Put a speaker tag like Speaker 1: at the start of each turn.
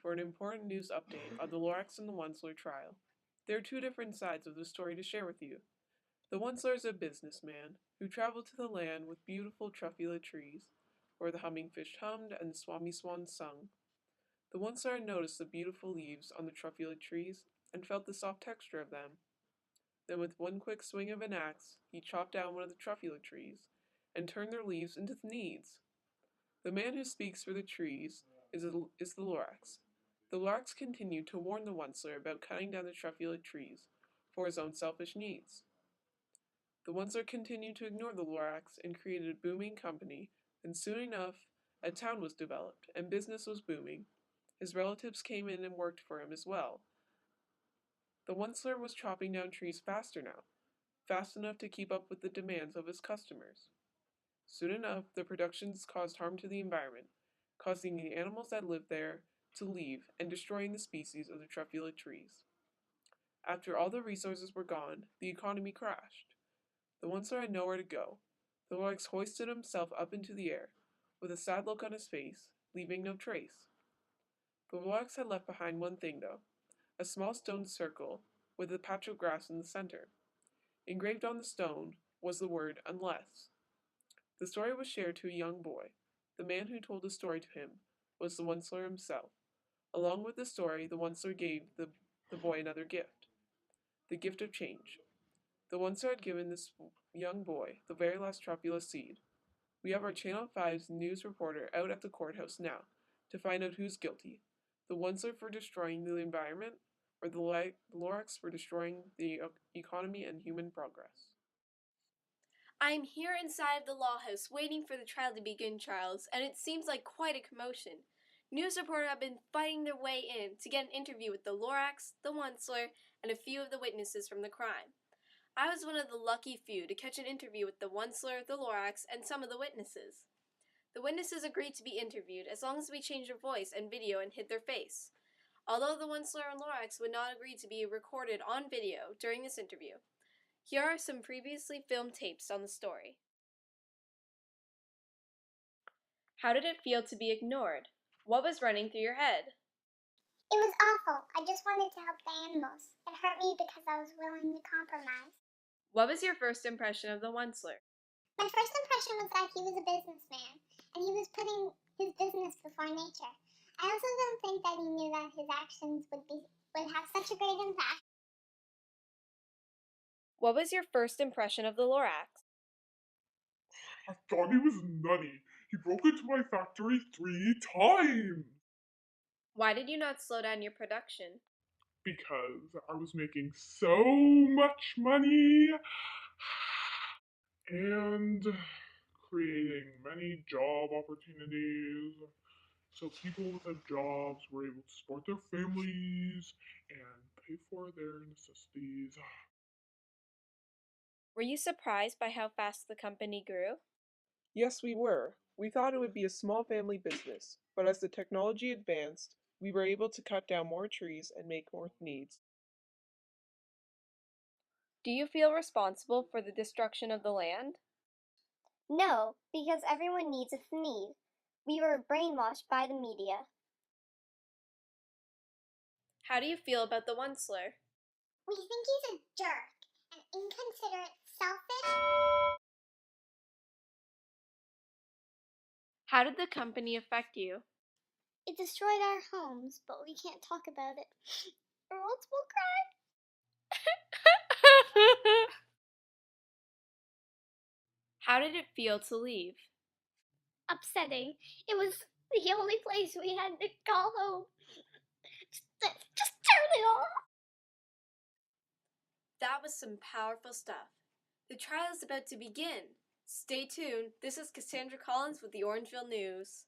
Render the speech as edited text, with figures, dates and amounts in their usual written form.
Speaker 1: for an important news update on the Lorax and the Onceler trial. There are two different sides of the story to share with you. The Onceler is a businessman who traveled to the land with beautiful truffula trees, where the humming fish hummed and the swami swans sung. The Onceler had noticed the beautiful leaves on the truffula trees and felt the soft texture of them. Then with one quick swing of an axe, he chopped down one of the truffula trees and turned their leaves into needs. The man who speaks for the trees is the Lorax. The Lorax continued to warn the Onceler about cutting down the truffula trees for his own selfish needs. The Onceler continued to ignore the Lorax and created a booming company, and soon enough, a town was developed and business was booming. His relatives came in and worked for him as well. The Onceler was chopping down trees faster now, fast enough to keep up with the demands of his customers. Soon enough, the productions caused harm to the environment, causing the animals that lived there to leave and destroying the species of the truffula trees. After all the resources were gone, the economy crashed. The Onceler had nowhere to go. The Lorax hoisted himself up into the air, with a sad look on his face, leaving no trace. The Lorax had left behind one thing, though, a small stone circle with a patch of grass in the center. Engraved on the stone was the word "unless." The story was shared to a young boy. The man who told the story to him was the Onceler himself. Along with the story, the Onceler gave the boy another gift, the gift of change. The Onceler had given this young boy the very last truffula seed. We have our Channel 5's news reporter out at the courthouse now to find out who's guilty, the Onceler for destroying the environment, or the Lorax for destroying the economy and human progress.
Speaker 2: I am here inside the law house waiting for the trial to begin, Charles, and it seems like quite a commotion. News reporters have been fighting their way in to get an interview with the Lorax, the Onceler, and a few of the witnesses from the crime. I was one of the lucky few to catch an interview with the Onceler, the Lorax, and some of the witnesses. The witnesses agreed to be interviewed as long as we changed their voice and video and hid their face, although the Onceler and Lorax would not agree to be recorded on video during this interview. Here are some previously filmed tapes on the story. How did it feel to be ignored? What was running through your head?
Speaker 3: It was awful. I just wanted to help the animals. It hurt me because I was willing to compromise.
Speaker 2: What was your first impression of the Onceler?
Speaker 3: My first impression was that he was a businessman, and he was putting his business before nature. I also don't think that he knew that his actions would have such a great impact.
Speaker 2: What was your first impression of the Lorax?
Speaker 4: I thought he was nutty. He broke into my factory 3 times.
Speaker 2: Why did you not slow down your production?
Speaker 4: Because I was making so much money and creating many job opportunities. So people without jobs were able to support their families and pay for their necessities.
Speaker 2: Were you surprised by how fast the company grew?
Speaker 1: Yes, we were. We thought it would be a small family business, but as the technology advanced, we were able to cut down more trees and make more needs.
Speaker 2: Do you feel responsible for the destruction of the land?
Speaker 3: No, because everyone needs a need. We were brainwashed by the media.
Speaker 2: How do you feel about the Onceler?
Speaker 3: We think he's a jerk, an inconsiderate, selfish.
Speaker 2: How did the company affect you?
Speaker 3: It destroyed our homes, but we can't talk about it, or else we'll cry.
Speaker 2: How did it feel to leave?
Speaker 3: Upsetting. It was the only place we had to call home. Just turn it off.
Speaker 2: That was some powerful stuff. The trial is about to begin. Stay tuned. This is Cassandra Collins with the Orangeville News.